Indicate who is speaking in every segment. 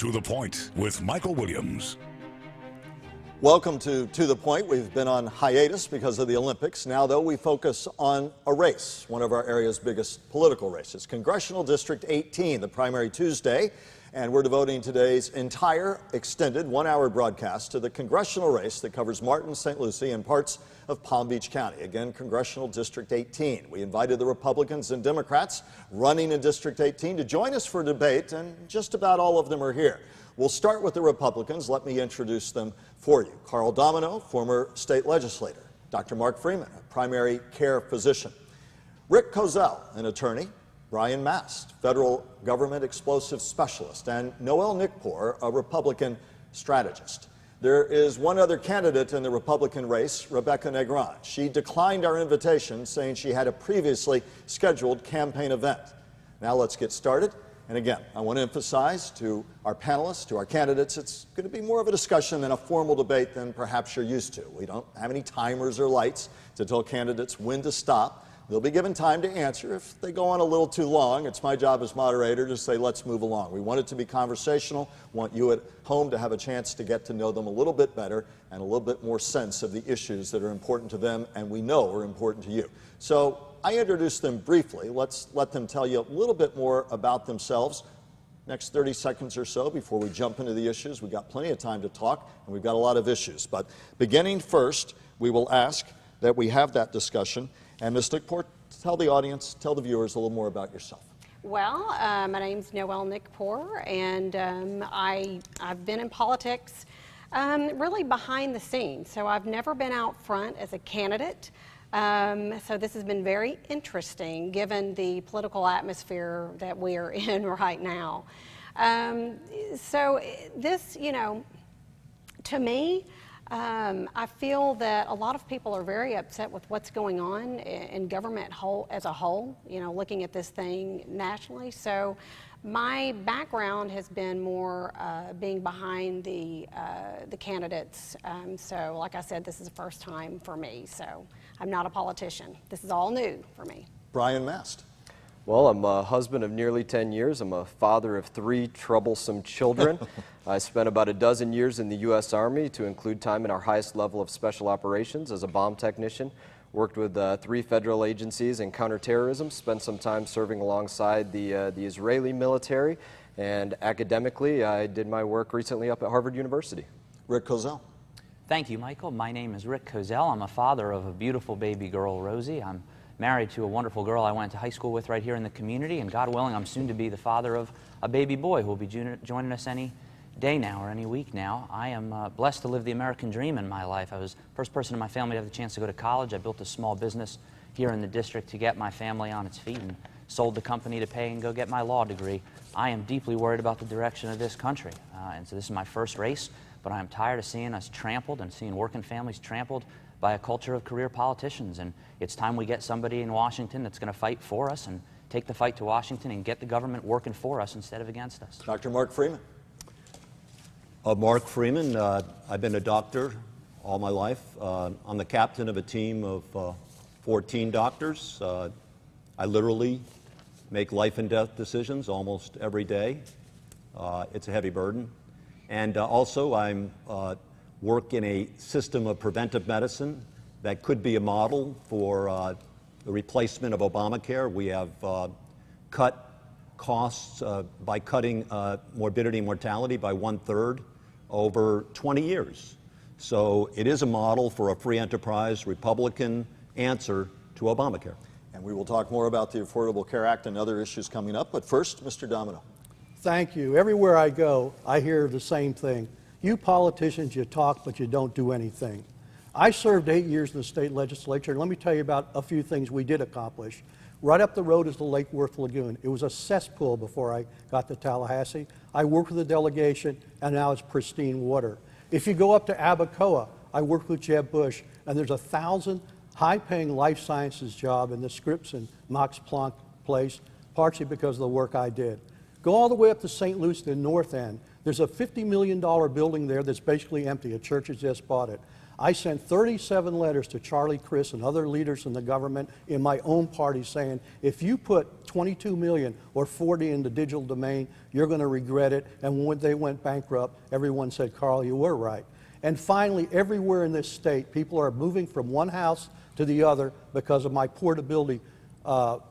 Speaker 1: To the Point with Michael Williams.
Speaker 2: Welcome to the Point. We've been on hiatus because of the Olympics. Now, though, we focus on a race, one of our area's biggest political races. Congressional District 18, the primary Tuesday, and we're devoting today's entire extended one-hour broadcast to the congressional race that covers Martin, St. Lucie, and parts of Palm Beach County. Again, Congressional District 18. We invited the Republicans and Democrats running in District 18 to join us for debate, and just about all of them are here. We'll start with the Republicans. Let me introduce them for you. Carl Domino, former state legislator. Dr. Mark Freeman, a primary care physician. Rick Kozel, an attorney. Brian Mast, federal government explosive specialist. And Noel Nickpour, a Republican strategist. There is one other candidate in the Republican race, Rebecca Negron. She declined our invitation, saying she had a previously scheduled campaign event. Now let's get started. And again, I want to emphasize to our panelists, to our candidates, it's going to be more of a discussion than a formal debate than perhaps you're used to. We don't have any timers or lights to tell candidates when to stop. They'll be given time to answer. If they go on a little too long, it's my job as moderator to say, let's move along. We want it to be conversational, want you at home to have a chance to get to know them a little bit better and a little bit more sense of the issues that are important to them and we know are important to you. So I introduced them briefly. Let's let them tell you a little bit more about themselves. Next 30 seconds or so before we jump into the issues. We've got plenty of time to talk, and we've got a lot of issues. But beginning first, we will ask that we have that discussion. And Ms. Nickpour, tell the audience, tell the viewers a little more about yourself.
Speaker 3: Well, my name's Noel Nickpour, and I've been in politics really behind the scenes. So I've never been out front as a candidate. So this has been very interesting given the political atmosphere that we are in right now. So this, you know, to me, I feel that a lot of people are very upset with what's going on in government as a whole, you know, looking at this thing nationally. So my background has been more being behind the candidates. So like I said, this is the first time for me. So I'm not a politician. This is all new for me.
Speaker 2: Brian Mast.
Speaker 4: Well, I'm a husband of nearly 10 years. I'm a father of 3 troublesome children. I spent about a dozen years in the U.S. Army, to include time in our highest level of special operations as a bomb technician. Worked with 3 federal agencies in counterterrorism, spent some time serving alongside the Israeli military, and academically, I did my work recently up at Harvard University.
Speaker 2: Rick Kozel.
Speaker 5: Thank you, Michael. My name is Rick Kozel. I'm a father of a beautiful baby girl, Rosie. I'm married to a wonderful girl I went to high school with right here in the community, and God willing, I'm soon to be the father of a baby boy who will be joining us any day now or any week now. I am blessed to live the American dream in my life. I was the first person in my family to have the chance to go to college. I built a small business here in the district to get my family on its feet and sold the company to pay and go get my law degree. I am deeply worried about the direction of this country, and so this is my first race, but I am tired of seeing us trampled and seeing working families trampled by a culture of career politicians, and it's time we get somebody in Washington that's going to fight for us and take the fight to Washington and get the government working for us instead of against us.
Speaker 2: Dr. Mark Freeman.
Speaker 6: Mark Freeman. I've been a doctor all my life. I'm the captain of a team of 14 doctors. I literally make life and death decisions almost every day. It's a heavy burden. And also I'm work in a system of preventive medicine that could be a model for the replacement of Obamacare. We have cut costs by cutting morbidity and mortality by 1/3 over 20 years. So it is a model for a free enterprise Republican answer to Obamacare.
Speaker 2: And we will talk more about the Affordable Care Act and other issues coming up. But first, Mr. Domino.
Speaker 7: Thank you. Everywhere I go, I hear the same thing. You politicians, you talk, but you don't do anything. I served 8 years in the state legislature, and let me tell you about a few things we did accomplish. Right up the road is the Lake Worth Lagoon. It was a cesspool before I got to Tallahassee. I worked with the delegation, and now it's pristine water. If you go up to Abacoa, I worked with Jeb Bush, and there's 1,000 high-paying life sciences job in the Scripps and Max Planck place, partially because of the work I did. Go all the way up to St. Lucie, the north end. There's a $50 million building there that's basically empty. A church has just bought it. I sent 37 letters to Charlie Crist and other leaders in the government in my own party saying, if you put 22 million or 40 in the digital domain, you're going to regret it. And when they went bankrupt, everyone said, Carl, you were right. And finally, everywhere in this state, people are moving from one house to the other because of my portability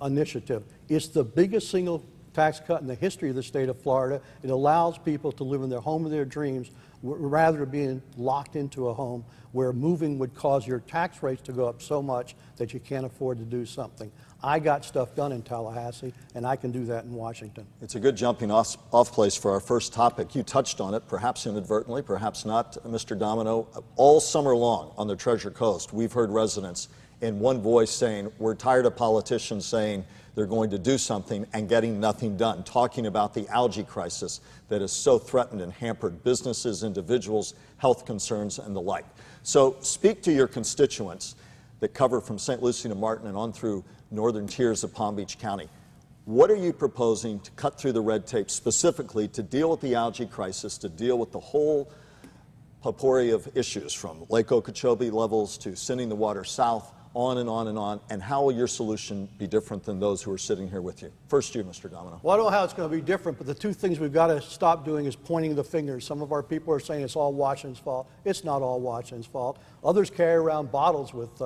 Speaker 7: initiative. It's the biggest single tax cut in the history of the state of Florida. It allows people to live in their home of their dreams rather than being locked into a home where moving would cause your tax rates to go up so much that you can't afford to do something. I got stuff done in Tallahassee, and I can do that in Washington.
Speaker 2: It's a good jumping off place for our first topic. You touched on it, perhaps inadvertently, perhaps not, Mr. Domino. All summer long on the Treasure Coast, we've heard residents in one voice saying, we're tired of politicians saying they're going to do something and getting nothing done, talking about the algae crisis that has so threatened and hampered businesses, individuals, health concerns, and the like. So speak to your constituents that cover from St. Lucie to Martin and on through northern tiers of Palm Beach County. What are you proposing to cut through the red tape specifically to deal with the algae crisis, to deal with the whole potpourri of issues from Lake Okeechobee levels to sending the water south, on and on and on, and how will your solution be different than those who are sitting here with you? First you, Mr. Domino.
Speaker 7: Well, I don't know how it's going to be different, but the two things we've got to stop doing is pointing the fingers. Some of our people are saying it's all Washington's fault. It's not all Washington's fault. Others carry around bottles with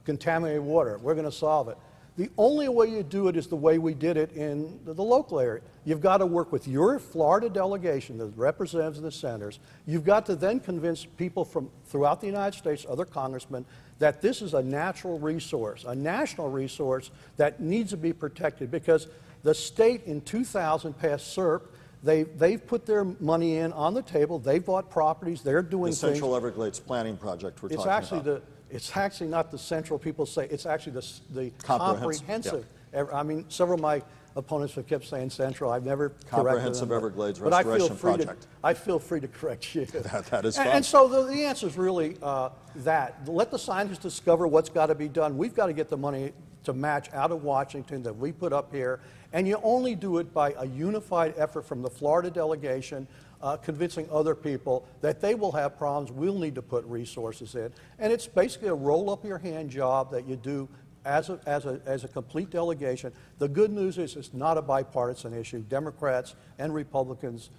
Speaker 7: contaminated water. We're going to solve it. The only way you do it is the way we did it in the local area. You've got to work with your Florida delegation, the representatives of the senators. You've got to then convince people from throughout the United States, other congressmen, that this is a natural resource, a national resource that needs to be protected because the state in 2000 passed SERP. They've put their money in on the table. They've bought properties. They're doing things.
Speaker 2: The Central Everglades Planning Project we're talking about.
Speaker 7: It's actually not the central, people say, it's actually the
Speaker 2: comprehensive.
Speaker 7: Yeah. I mean, several of my opponents have kept saying central. I've never corrected them.
Speaker 2: Comprehensive Everglades Restoration Project.
Speaker 7: I feel free to correct you.
Speaker 2: That is fine.
Speaker 7: And so the answer is really that. Let the scientists discover what's got to be done. We've got to get the money to match out of Washington that we put up here. And you only do it by a unified effort from the Florida delegation, convincing other people that they will have problems, we'll need to put resources in. And it's basically a roll-up-your-hand job that you do as a complete delegation. The good news is it's not a bipartisan issue. Democrats and Republicans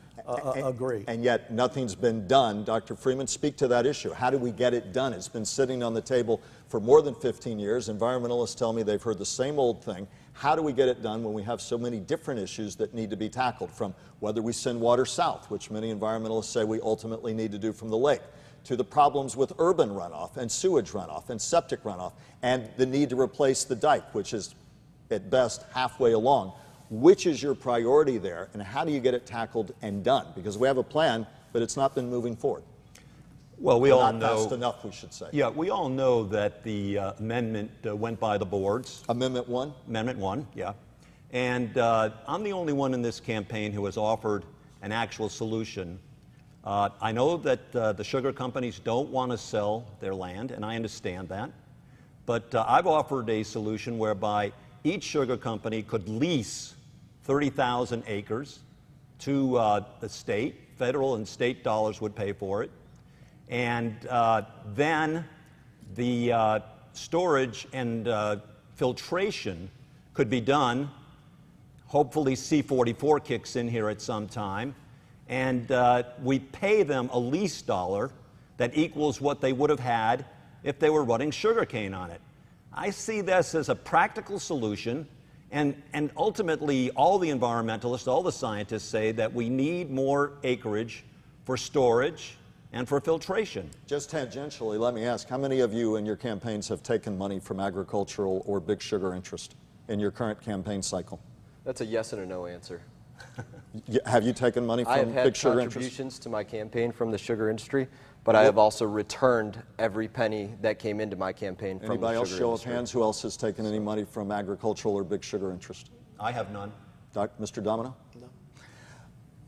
Speaker 7: agree.
Speaker 2: And yet nothing's been done. Dr. Freeman, speak to that issue. How do we get it done? It's been sitting on the table for more than 15 years. Environmentalists tell me they've heard the same old thing. How do we get it done when we have so many different issues that need to be tackled, from whether we send water south, which many environmentalists say we ultimately need to do from the lake, to the problems with urban runoff and sewage runoff and septic runoff, and the need to replace the dike, which is at best halfway along. Which is your priority there, and how do you get it tackled and done? Because we have a plan, but it's not been moving forward.
Speaker 6: Well, we all know.
Speaker 2: Not fast enough, we should say.
Speaker 6: Yeah, we all know that the amendment went by the boards.
Speaker 2: Amendment 1?
Speaker 6: Amendment 1, yeah. And I'm the only one in this campaign who has offered an actual solution. I know that the sugar companies don't want to sell their land, and I understand that. But I've offered a solution whereby each sugar company could lease 30,000 acres to the state. Federal and state dollars would pay for it. And then the storage and filtration could be done. Hopefully C-44 kicks in here at some time. And we pay them a lease dollar that equals what they would have had if they were running sugarcane on it. I see this as a practical solution, and ultimately all the environmentalists, all the scientists say that we need more acreage for storage and for filtration.
Speaker 2: Just tangentially, let me ask, how many of you in your campaigns have taken money from agricultural or big sugar interest in your current campaign cycle?
Speaker 4: That's a yes and a no answer.
Speaker 2: Have you taken money
Speaker 4: I have
Speaker 2: from
Speaker 4: had
Speaker 2: big sugar
Speaker 4: contributions
Speaker 2: interest?
Speaker 4: to my campaign from the sugar industry, but I have also returned every penny that came into my campaign from the sugar
Speaker 2: Anybody else, show
Speaker 4: industry.
Speaker 2: of hands, who else has taken any money from agricultural or big sugar interest?
Speaker 6: I have none.
Speaker 2: Mr. Domino? No.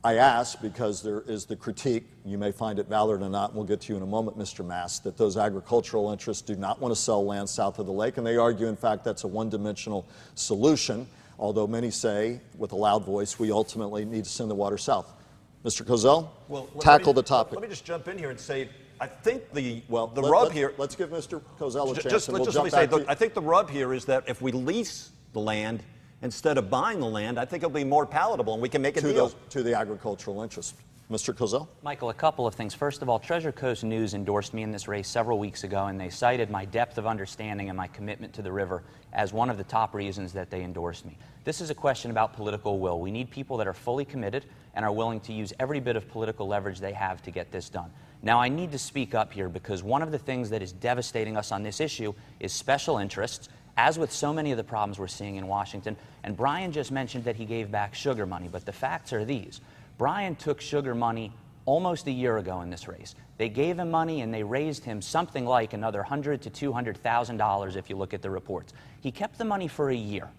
Speaker 2: I ask because there is the critique, you may find it valid or not, and we'll get to you in a moment, Mr. Mass, that those agricultural interests do not want to sell land south of the lake, and they argue, in fact, that's a one-dimensional solution, although many say, with a loud voice, we ultimately need to send the water south. Mr. Kozel, tackle the topic.
Speaker 6: Let me just jump in here and say, I think the
Speaker 2: Well,
Speaker 6: rub here.
Speaker 2: Let's give Mr. Kozel a chance.
Speaker 6: Just,
Speaker 2: and we'll
Speaker 6: just
Speaker 2: jump
Speaker 6: let me say,
Speaker 2: back to you.
Speaker 6: I think the rub here is that if we lease the land instead of buying the land, I think it'll be more palatable and we can make a deal.
Speaker 2: To the agricultural interest. Mr. Kozel?
Speaker 5: Michael, a couple of things. First of all, Treasure Coast News endorsed me in this race several weeks ago, and they cited my depth of understanding and my commitment to the river as one of the top reasons that they endorsed me. This is a question about political will. We need people that are fully committed and are willing to use every bit of political leverage they have to get this done. Now, I need to speak up here because one of the things that is devastating us on this issue is special interests, as with so many of the problems we're seeing in Washington. And Brian just mentioned that he gave back sugar money, but the facts are these. Brian took sugar money almost a year ago in this race. They gave him money and they raised him something like another $100,000 to $200,000 if you look at the reports. He kept the money for a year.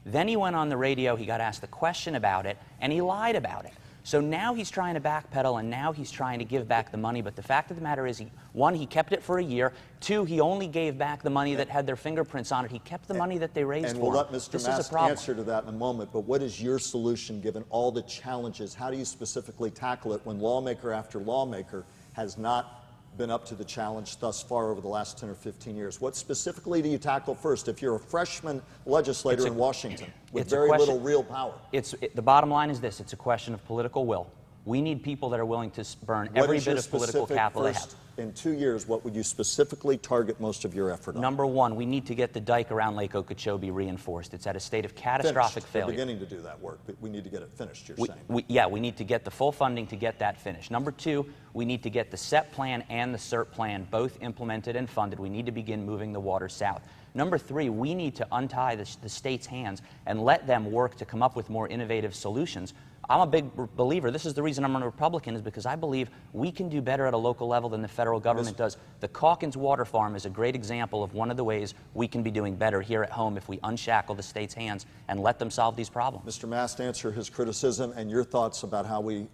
Speaker 5: Then he went on the radio, he got asked the question about it, and he lied about it. So now he's trying to backpedal, and now he's trying to give back the money. But the fact of the matter is, one, he kept it for a year. Two, he only gave back the money that had their fingerprints on it. He kept the money that they raised for him.
Speaker 2: And we'll let Mr.
Speaker 5: This
Speaker 2: Mast
Speaker 5: is a problem.
Speaker 2: answer to that in a moment. But what is your solution, given all the challenges? How do you specifically tackle it when lawmaker after lawmaker has not been up to the challenge thus far over the last 10 or 15 years? What specifically do you tackle first if you're a freshman legislator in Washington with very little real power?
Speaker 5: The bottom line is this. It's a question of political will. We need people that are willing to burn every bit of political capital they have.
Speaker 2: In 2 years, what would you specifically target most of your effort on?
Speaker 5: Number one, we need to get the dike around Lake Okeechobee reinforced. It's at a state of catastrophic failure.
Speaker 2: We're beginning to do that work, but we need to get it finished, you're saying.
Speaker 5: Yeah, we need to get the full funding to get that finished. Number two, we need to get the SEP plan and the CERT plan both implemented and funded. We need to begin moving the water south. Number three, we need to untie the state's hands and let them work to come up with more innovative solutions. I'm a big believer, this is the reason I'm a Republican, is because I believe we can do better at a local level than the federal government does. The Calkins Water Farm is a great example of one of the ways we can be doing better here at home if we unshackle the state's hands and let them solve these problems.
Speaker 2: Mr. Mast, answer his criticism and your thoughts about how we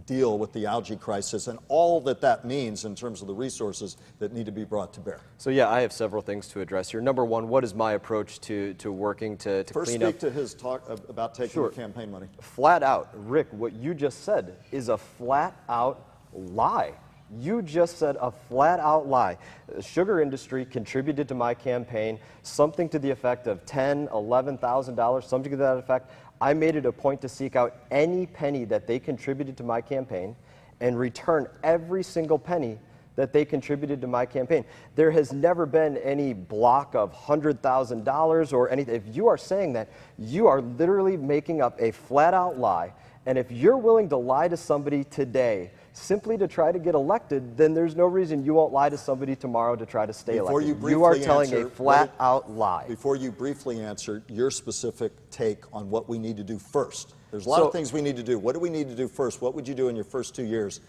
Speaker 2: deal with the algae crisis and all that that means in terms of the resources that need to be brought to bear.
Speaker 4: So yeah, I have several things to address here. Number one, what is my approach to working to
Speaker 2: First,
Speaker 4: clean up?
Speaker 2: speak to his talk about taking the campaign money.
Speaker 4: Flat out, Rick, what you just said is a flat out lie. You just said a flat out lie. The sugar industry contributed to my campaign something to the effect of $10,000, $11,000, something to that effect. I made it a point to seek out any penny that they contributed to my campaign and return every single penny that they contributed to my campaign. There has never been any block of $100,000 or anything. If you are saying that, you are literally making up a flat out lie. And if you're willing to lie to somebody today simply to try to get elected, then there's no reason you won't lie to somebody tomorrow to try to stay elected. You are telling a flat out lie.
Speaker 2: Before you briefly answer your specific take on what we need to do first. There's a lot of things we need to do. What do we need to do first? What would you do in your first 2 years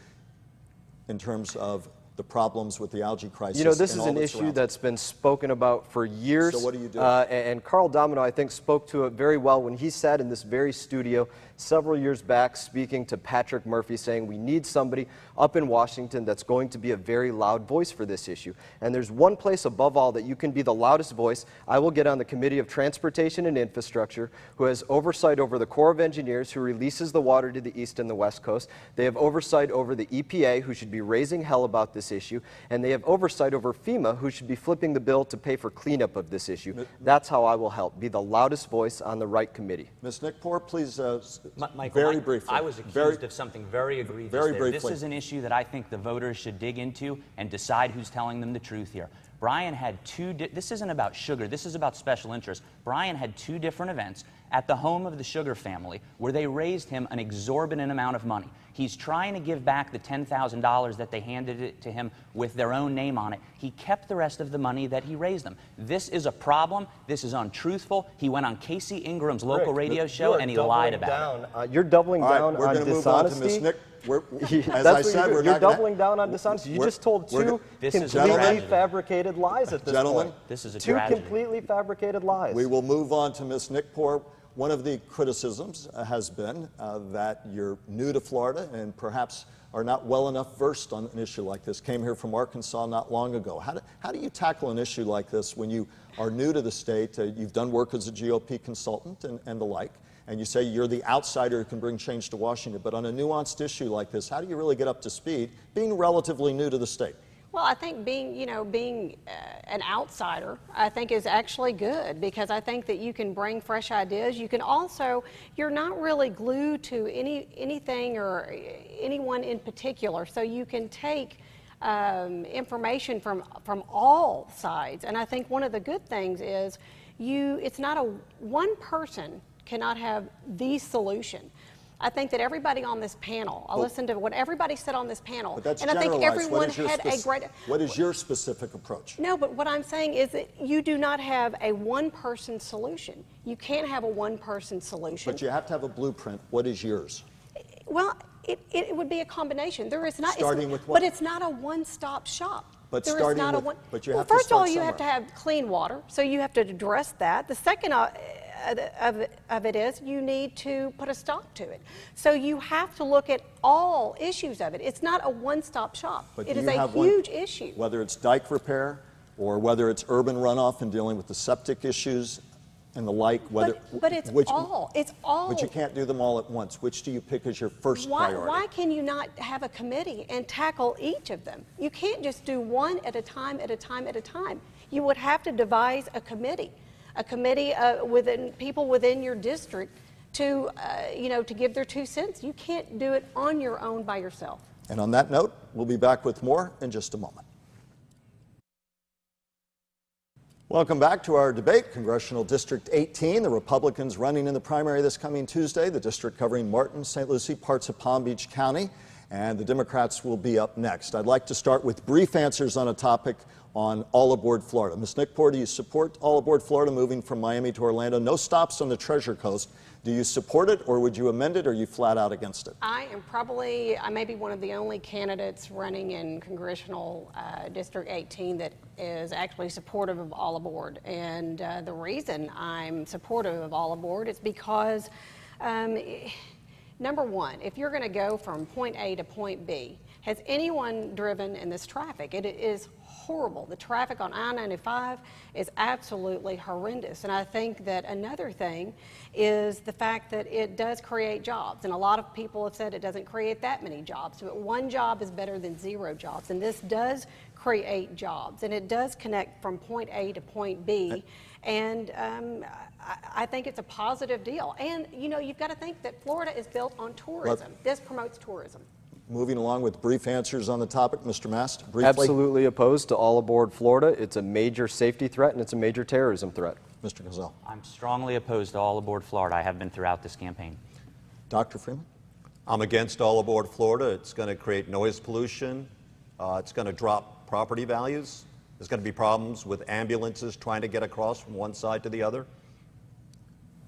Speaker 2: in terms of the problems with the algae crisis?
Speaker 4: You know, this is an issue that's been spoken about for years.
Speaker 2: So what do you do?
Speaker 4: And Carl Domino, I think, spoke to it very well when he sat in this very studio several years back speaking to Patrick Murphy, saying we need somebody up in Washington that's going to be a very loud voice for this issue. And there's one place above all that you can be the loudest voice. I will get on the Committee of Transportation and Infrastructure, who has oversight over the Corps of Engineers, who releases the water to the east and the west coast. They have oversight over the EPA, who should be raising hell about this issue. And they have oversight over FEMA, who should be flipping the bill to pay for cleanup of this issue. That's how I will help, be the loudest voice on the right committee.
Speaker 2: Ms. Nickpour, please,
Speaker 5: Michael,
Speaker 2: very briefly.
Speaker 5: I was accused of something very egregious
Speaker 2: very
Speaker 5: there.
Speaker 2: briefly.
Speaker 5: This is an issue that I think the voters should dig into and decide who's telling them the truth here. Brian had this isn't about sugar, this is about special interests. Brian had two different events at the home of the Sugar family where they raised him an exorbitant amount of money. He's trying to give back the $10,000 that they handed it to him with their own name on it. He kept the rest of the money that he raised them. This is a problem. This is untruthful. He went on Casey Ingram's local radio show and he lied about it.
Speaker 4: You're doubling down
Speaker 2: we're
Speaker 4: on
Speaker 2: going to move on to
Speaker 4: dishonesty.
Speaker 2: Ms. Nick. As I said,
Speaker 4: you're doubling down on dishonesty. You just told two completely fabricated lies at this point.
Speaker 5: This is a
Speaker 4: two
Speaker 5: tragedy.
Speaker 4: completely fabricated lies.
Speaker 2: We will move on to Ms. Nickpour. One of the criticisms has been that you're new to Florida and perhaps are not well enough versed on an issue like this. Came here from Arkansas not long ago. How do you tackle an issue like this when you are new to the state? You've done work as a GOP consultant and the like. and you say you're the outsider who can bring change to Washington, but on a nuanced issue like this, how do you really get up to speed, being relatively new to the state?
Speaker 3: Well, I think being an outsider, I think is actually good, because I think that you can bring fresh ideas. You can also, you're not really glued to anything or anyone in particular, so you can take information from all sides. And I think one of the good things is it's not one person cannot have the solution. I think that everybody on this panel, I listened to what everybody said on this panel,
Speaker 2: But that's
Speaker 3: and I think
Speaker 2: generalized.
Speaker 3: everyone had a great...
Speaker 2: What is your specific approach?
Speaker 3: No, but what I'm saying is that you do not have a one-person solution. You can't have a one-person solution.
Speaker 2: But you have to have a blueprint. What is yours?
Speaker 3: Well, it would be a combination. There is not...
Speaker 2: Starting with what?
Speaker 3: But it's not a one-stop shop.
Speaker 2: But
Speaker 3: There is
Speaker 2: starting
Speaker 3: not a
Speaker 2: with-
Speaker 3: one...
Speaker 2: but you
Speaker 3: well,
Speaker 2: have to
Speaker 3: first of all,
Speaker 2: start
Speaker 3: you have to
Speaker 2: somewhere.
Speaker 3: have clean water, so you have to address that. The second of it is you need to put a stop to it. So you have to look at all issues of it. It's not a one-stop shop.
Speaker 2: But
Speaker 3: It
Speaker 2: do
Speaker 3: is
Speaker 2: you
Speaker 3: a
Speaker 2: have one-
Speaker 3: huge issue.
Speaker 2: Whether it's dike repair or whether it's urban runoff and dealing with the septic issues and the like,
Speaker 3: But it's all.
Speaker 2: But you can't do them all at once. Which do you pick as your first priority?
Speaker 3: Why can you not have a committee and tackle each of them? You can't just do one at a time, at a time, at a time. You would have to devise a committee within people within your district to give their 2 cents. You can't do it on your own by yourself.
Speaker 2: And on that note, we'll be back with more in just a moment. Welcome back to our debate. Congressional District 18, the Republicans running in the primary this coming Tuesday, the district covering Martin, St. Lucie, parts of Palm Beach County, and the Democrats will be up next. I'd like to start with brief answers on a topic on All Aboard Florida. Ms. Nickpour, do you support All Aboard Florida moving from Miami to Orlando? No stops on the Treasure Coast. Do you support it, or would you amend it, or are you flat out against it?
Speaker 3: I may be one of the only candidates running in Congressional District 18 that is actually supportive of All Aboard. And the reason I'm supportive of All Aboard is because, number one, if you're going to go from point A to point B, has anyone driven in this traffic? It is horrible. The traffic on I-95 is absolutely horrendous. And I think that another thing is the fact that it does create jobs. And a lot of people have said it doesn't create that many jobs, but one job is better than 0 jobs. And this does create jobs, and it does connect from point A to point B. And I think it's a positive deal. And, you've got to think that Florida is built on tourism. This promotes tourism.
Speaker 2: Moving along with brief answers on the topic, Mr. Mast, briefly.
Speaker 4: Absolutely opposed to All Aboard Florida. It's a major safety threat, and it's a major terrorism threat.
Speaker 2: Mr. Gazelle.
Speaker 5: I'm strongly opposed to All Aboard Florida. I have been throughout this campaign.
Speaker 2: Dr. Freeman.
Speaker 6: I'm against All Aboard Florida. It's going to create noise pollution. It's going to drop property values. There's going to be problems with ambulances trying to get across from one side to the other.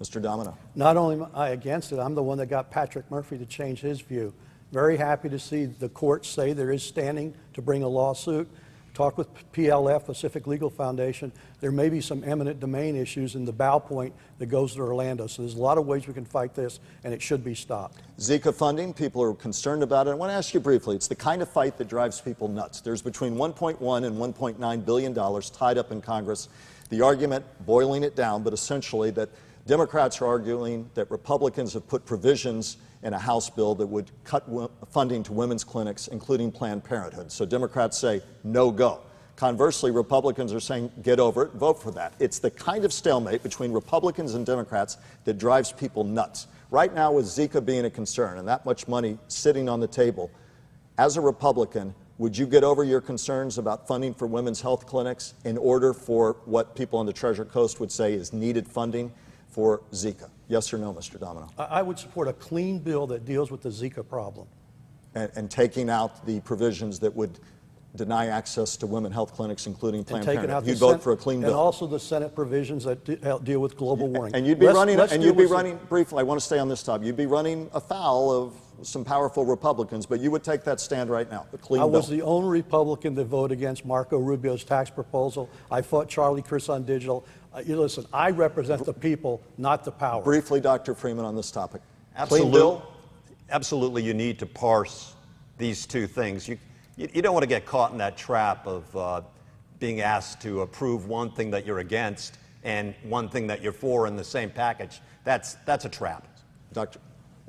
Speaker 2: Mr. Domino.
Speaker 7: Not only am I against it, I'm the one that got Patrick Murphy to change his view. Very happy to see the court say there is standing to bring a lawsuit. Talked with PLF, Pacific Legal Foundation. There may be some eminent domain issues in the bow point that goes to Orlando. So there's a lot of ways we can fight this, and it should be stopped.
Speaker 2: Zika funding, people are concerned about it. I want to ask you briefly, it's the kind of fight that drives people nuts. There's between $1.1 and $1.9 billion tied up in Congress. The argument, boiling it down, but essentially that Democrats are arguing that Republicans have put provisions in a House bill that would cut funding to women's clinics, including Planned Parenthood. So Democrats say, no go. Conversely, Republicans are saying, get over it, vote for that. It's the kind of stalemate between Republicans and Democrats that drives people nuts. Right now, with Zika being a concern and that much money sitting on the table, as a Republican, would you get over your concerns about funding for women's health clinics in order for what people on the Treasure Coast would say is needed funding for Zika? Yes or no, Mr. Domino?
Speaker 7: I would support a clean bill that deals with the Zika problem.
Speaker 2: And taking out the provisions that would deny access to women health clinics, including Planned Parenthood. You'd vote for a clean bill.
Speaker 7: And also the Senate provisions that deal with global warming.
Speaker 2: And you'd be running, briefly, I want to stay on this topic, you'd be running afoul of some powerful Republicans, but you would take that stand right now, a clean bill.
Speaker 7: I was the only Republican that voted against Marco Rubio's tax proposal. I fought Charlie Crist on digital. Listen, I represent the people, not the power.
Speaker 2: Briefly, Dr. Freeman, on this topic.
Speaker 6: Absolutely.
Speaker 2: Clean bill?
Speaker 6: Absolutely, you need to parse these two things. You don't want to get caught in that trap of being asked to approve one thing that you're against and one thing that you're for in the same package. That's a trap.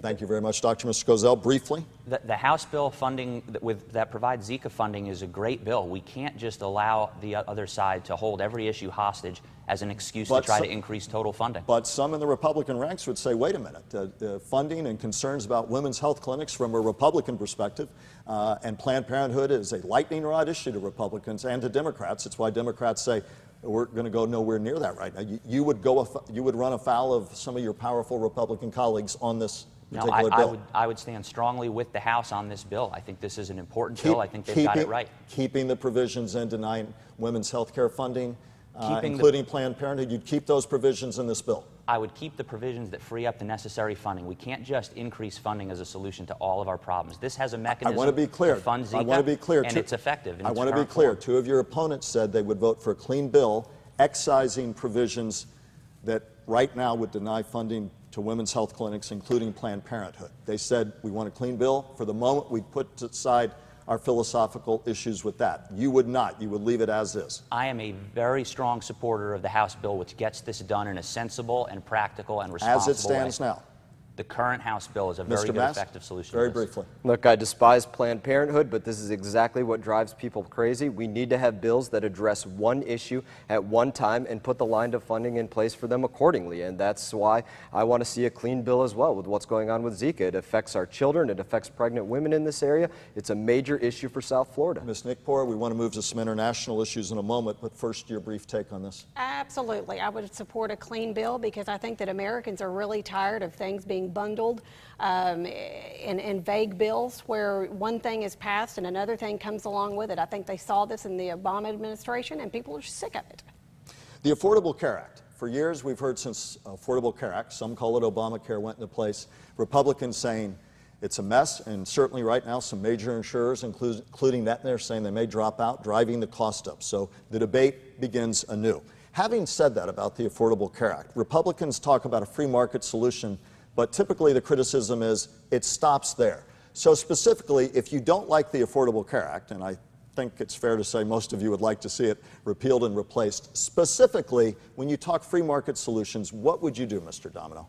Speaker 2: Thank you very much, Dr. Mr. Kozel. Briefly.
Speaker 5: The House bill funding that provides Zika funding is a great bill. We can't just allow the other side to hold every issue hostage as an excuse to try to increase total funding.
Speaker 2: But some in the Republican ranks would say, wait a minute, funding and concerns about women's health clinics from a Republican perspective, and Planned Parenthood is a lightning rod issue to Republicans and to Democrats. It's why Democrats say, we're going to go nowhere near that right now. You would run afoul of some of your powerful Republican colleagues on this particular bill.
Speaker 5: I would stand strongly with the House on this bill. I think this is an important bill. I think they've got it right.
Speaker 2: Keeping the provisions and denying women's health care funding, including Planned Parenthood, you'd keep those provisions in this bill?
Speaker 5: I would keep the provisions that free up the necessary funding. We can't just increase funding as a solution to all of our problems. This has a mechanism to fund Zika, and it's effective.
Speaker 2: I want to be clear. Two of your opponents said they would vote for a clean bill excising provisions that right now would deny funding to women's health clinics, including Planned Parenthood. They said, we want a clean bill. For the moment, we put aside our philosophical issues with that. You would not. You would leave it as is.
Speaker 5: I am a very strong supporter of the House bill, which gets this done in a sensible and practical and responsible way.
Speaker 2: As it stands now.
Speaker 5: The current House bill is a very good, effective solution.
Speaker 2: Very briefly.
Speaker 4: Look, I despise Planned Parenthood, but this is exactly what drives people crazy. We need to have bills that address one issue at one time and put the line of funding in place for them accordingly. And that's why I want to see a clean bill as well with what's going on with Zika. It affects our children. It affects pregnant women in this area. It's a major issue for South Florida.
Speaker 2: Ms. Nickpour, we want to move to some international issues in a moment, but first, your brief take on this.
Speaker 3: Absolutely. I would support a clean bill because I think that Americans are really tired of things being bundled in vague bills where one thing is passed and another thing comes along with it. I think they saw this in the Obama administration and people are sick of it.
Speaker 2: The Affordable Care Act. For years, we've heard since Affordable Care Act, some call it Obamacare, went into place, Republicans saying it's a mess, and certainly right now some major insurers, including Aetna, are saying they may drop out, driving the cost up. So the debate begins anew. Having said that about the Affordable Care Act, Republicans talk about a free market solution, but typically the criticism is it stops there. So specifically, if you don't like the Affordable Care Act, and I think it's fair to say most of you would like to see it repealed and replaced, specifically, when you talk free market solutions, what would you do, Mr. Domino?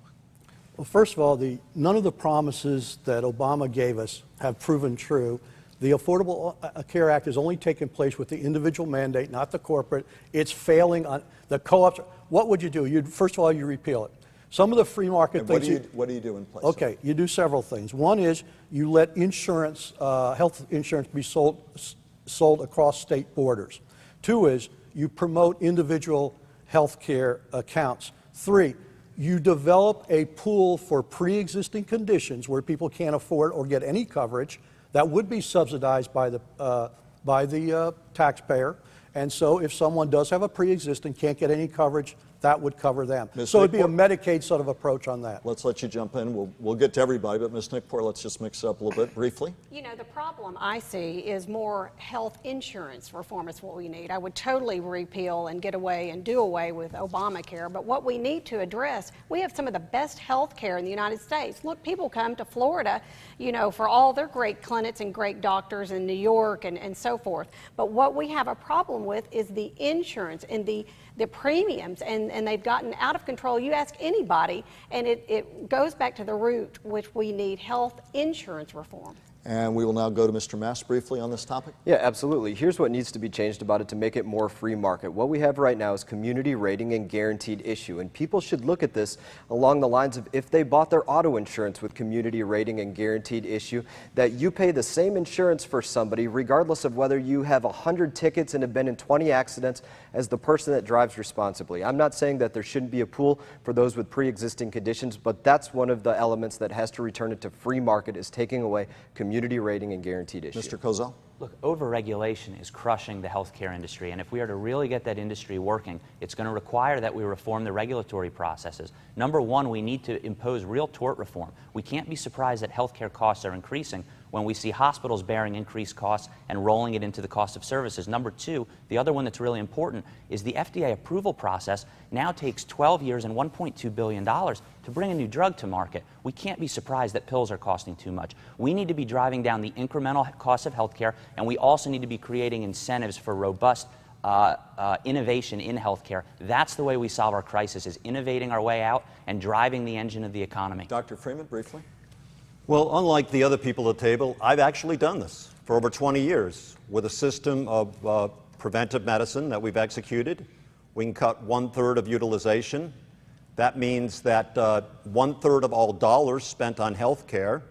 Speaker 7: Well, first of all, none of the promises that Obama gave us have proven true. The Affordable Care Act has only taken place with the individual mandate, not the corporate. It's failing on the co-ops. What would you do? First of all, you repeal it. Some of the free market things.
Speaker 2: What do you do in place?
Speaker 7: Okay, you do several things. One is you let insurance, health insurance, be sold across state borders. Two is you promote individual health care accounts. Three, you develop a pool for pre-existing conditions where people can't afford or get any coverage that would be subsidized by the taxpayer. And so if someone does have a pre-existing, can't get any coverage, that would cover them. So it'd be a Medicaid sort of approach on that.
Speaker 2: Let's let you jump in. We'll get to everybody, but Ms. Nickpour, let's just mix it up a little bit briefly.
Speaker 3: You know, the problem I see is more health insurance reform is what we need. I would totally repeal and get away and do away with Obamacare, but what we need to address, we have some of the best health care in the United States. Look, people come to Florida, you know, for all their great clinics and great doctors in New York and so forth. But what we have a problem with is the insurance and the premiums, and they've gotten out of control. You ask anybody, and it goes back to the root, which we need health insurance reform.
Speaker 2: And we will now go to Mr. Mass briefly on this topic.
Speaker 4: Yeah, absolutely. Here's what needs to be changed about it to make it more free market. What we have right now is community rating and guaranteed issue, and people should look at this along the lines of if they bought their auto insurance with community rating and guaranteed issue, that you pay the same insurance for somebody regardless of whether you have 100 tickets and have been in 20 accidents as the person that drives responsibly. I'm not saying that there shouldn't be a pool for those with pre-existing conditions, but that's one of the elements that has to return it to free market, is taking away community rating and guaranteed issue.
Speaker 2: Mr. Kozel?
Speaker 5: Look, overregulation is crushing the healthcare industry, and if we are to really get that industry working, it's going to require that we reform the regulatory processes. Number one, we need to impose real tort reform. We can't be surprised that healthcare costs are increasing when we see hospitals bearing increased costs and rolling it into the cost of services. Number two, the other one that's really important is the FDA approval process now takes 12 years and $1.2 billion to bring a new drug to market. We can't be surprised that pills are costing too much. We need to be driving down the incremental cost of healthcare, and we also need to be creating incentives for robust innovation in healthcare. That's the way we solve our crisis, is innovating our way out and driving the engine of the economy.
Speaker 2: Dr. Freeman, briefly.
Speaker 6: Well, unlike the other people at the table, I've actually done this for over 20 years with a system of preventive medicine that we've executed. We can cut 1/3 of utilization. That means that 1/3 of all dollars spent on health care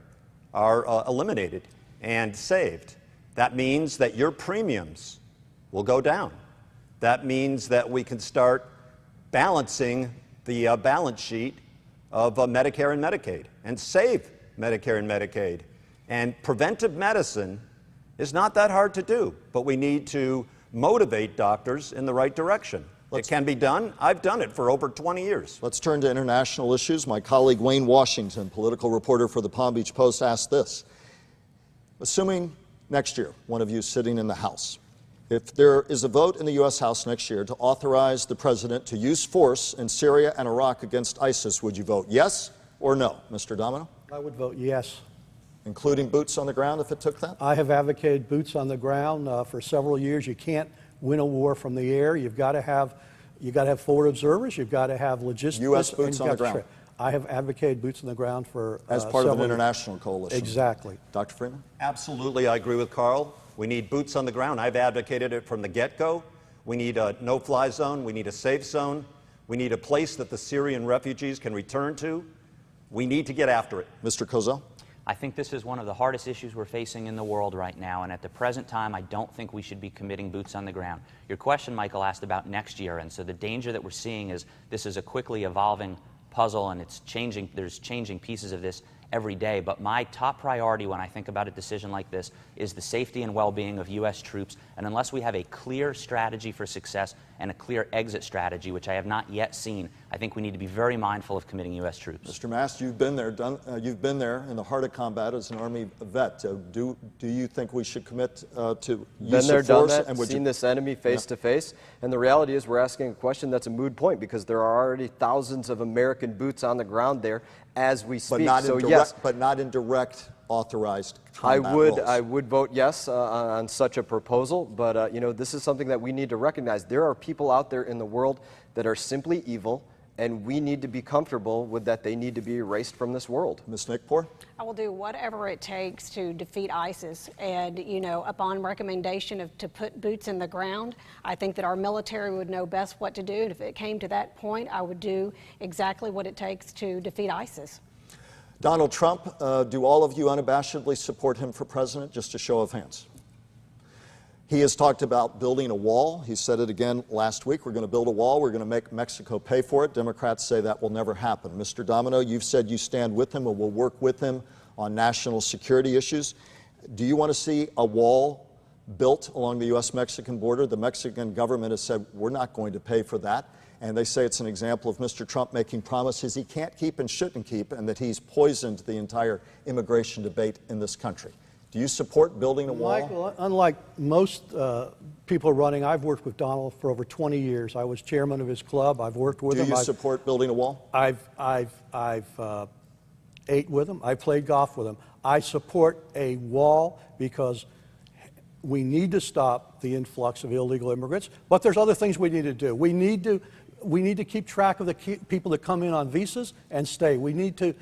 Speaker 6: are eliminated and saved. That means that your premiums will go down. That means that we can start balancing the balance sheet of Medicare and Medicaid and save Medicare and Medicaid. And preventive medicine is not that hard to do, but we need to motivate doctors in the right direction. It can be done. I've done it for over 20 years.
Speaker 2: Let's turn to international issues. My colleague Wayne Washington, political reporter for the Palm Beach Post, asked this. Assuming next year, one of you sitting in the House, if there is a vote in the U.S. House next year to authorize the president to use force in Syria and Iraq against ISIS, would you vote yes or no? Mr. Domino?
Speaker 7: I would vote yes.
Speaker 2: Including boots on the ground if it took that?
Speaker 7: I have advocated boots on the ground for several years. You can't win a war from the air. You've got to have forward observers. You've got to have logistics.
Speaker 2: U.S. boots on the ground.
Speaker 7: I have advocated boots on the ground for
Speaker 2: as part of an
Speaker 7: years.
Speaker 2: international coalition.
Speaker 7: Exactly.
Speaker 2: Dr. Freeman?
Speaker 6: Absolutely, I agree with Carl. We need boots on the ground. I've advocated it from the get-go. We need a no-fly zone. We need a safe zone. We need a place that the Syrian refugees can return to. We need to get after it.
Speaker 2: Mr. Kozel?
Speaker 5: I think this is one of the hardest issues we're facing in the world right now, and at the present time, I don't think we should be committing boots on the ground. Your question, Michael, asked about next year, and so the danger that we're seeing is this is a quickly evolving puzzle, and it's changing. There's changing pieces of this every day, but my top priority when I think about a decision like this is the safety and well-being of U.S. troops, and unless we have a clear strategy for success and a clear exit strategy, which I have not yet seen, I think we need to be very mindful of committing U.S. troops.
Speaker 2: Mr. Mast, you've been there, you've been there in the heart of combat as an Army vet. Do you think we should commit to use of force?
Speaker 4: Done that, seen this enemy face to face, and the reality is we're asking a question that's a moot point because there are already thousands of American boots on the ground there as we speak.
Speaker 2: But not in direct authorized combat roles.
Speaker 4: I would vote yes on such a proposal, but you know, this is something that we need to recognize. There are people out there in the world that are simply evil, and we need to be comfortable with that. They need to be erased from this world.
Speaker 2: Ms. Nickpour?
Speaker 3: I will do whatever it takes to defeat ISIS, and you know, upon recommendation to put boots in the ground, I think that our military would know best what to do, and if it came to that point, I would do exactly what it takes to defeat ISIS.
Speaker 2: Donald Trump, do all of you unabashedly support him for president? Just a show of hands. He has talked about building a wall. He said it again last week. We're going to build a wall. We're going to make Mexico pay for it. Democrats say that will never happen. Mr. Domino, you've said you stand with him and will work with him on national security issues. Do you want to see a wall built along the U.S.-Mexican border? The Mexican government has said we're not going to pay for that. And they say it's an example of Mr. Trump making promises he can't keep and shouldn't keep, and that he's poisoned the entire immigration debate in this country. Do you support building a wall?
Speaker 7: Michael, unlike most people running, I've worked with Donald for over 20 years. I was chairman of his club. I've worked with him.
Speaker 2: Do you support building a wall?
Speaker 7: I've ate with him. I played golf with him. I support a wall because we need to stop the influx of illegal immigrants, but there's other things we need to do. We need to keep track of the people that come in on visas and stay. We need to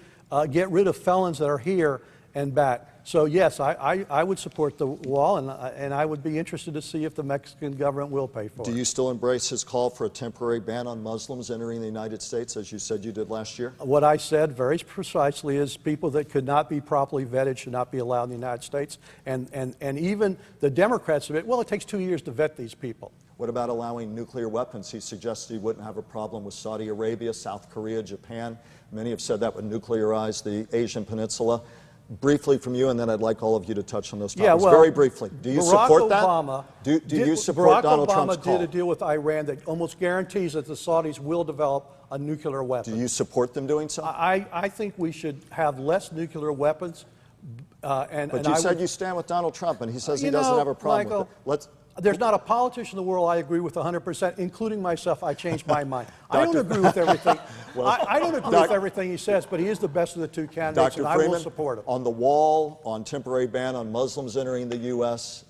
Speaker 7: get rid of felons that are here and back. So yes, I would support the wall, and I would be interested to see if the Mexican government will pay for it.
Speaker 2: Do you still embrace his call for a temporary ban on Muslims entering the United States, as you said you did last year?
Speaker 7: What I said very precisely is people that could not be properly vetted should not be allowed in the United States. And even the Democrats have it, well, it takes 2 years to vet these people.
Speaker 2: What about allowing nuclear weapons? He suggested he wouldn't have a problem with Saudi Arabia, South Korea, Japan. Many have said that would nuclearize the Asian Peninsula. Briefly from you, and then I'd like all of you to touch on those topics.
Speaker 7: Yeah, well,
Speaker 2: very briefly. Do you support that? Do you support Donald Trump's call?
Speaker 7: Barack Obama did a deal with Iran that almost guarantees that the Saudis will develop a nuclear weapon.
Speaker 2: Do you support them doing so?
Speaker 7: I think we should have less nuclear weapons.
Speaker 2: But you said you stand with Donald Trump, and he says he doesn't have a problem
Speaker 7: Michael,
Speaker 2: with it.
Speaker 7: There's not a politician in the world I agree with 100%, including myself. I changed my mind. I don't agree with everything. I don't agree with everything he says, but he is the best of the two candidates, and I will support him.
Speaker 2: On the wall, on temporary ban on Muslims entering the U.S.,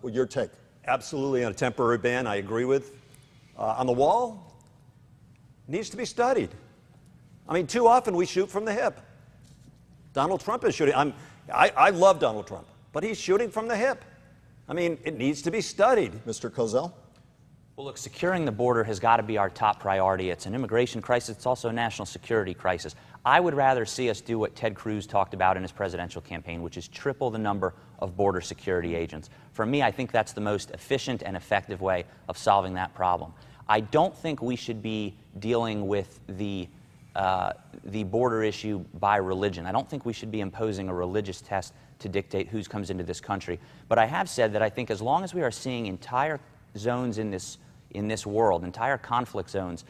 Speaker 2: your take?
Speaker 6: absolutely on a temporary ban, I agree with. On the wall, needs to be studied. I mean, too often we shoot from the hip. Donald Trump is shooting. I love Donald Trump, but he's shooting from the hip. I mean, it needs to be studied.
Speaker 2: Mr. Kozel?
Speaker 5: Well, look, securing the border has got to be our top priority. It's an immigration crisis. It's also a national security crisis. I would rather see us do what Ted Cruz talked about in his presidential campaign, which is triple the number of border security agents. For me, I think that's the most efficient and effective way of solving that problem. I don't think we should be dealing with the border issue by religion. I don't think we should be imposing a religious test to dictate who comes into this country. But I have said that I think as long as we are seeing entire zones in this world, entire conflict zones,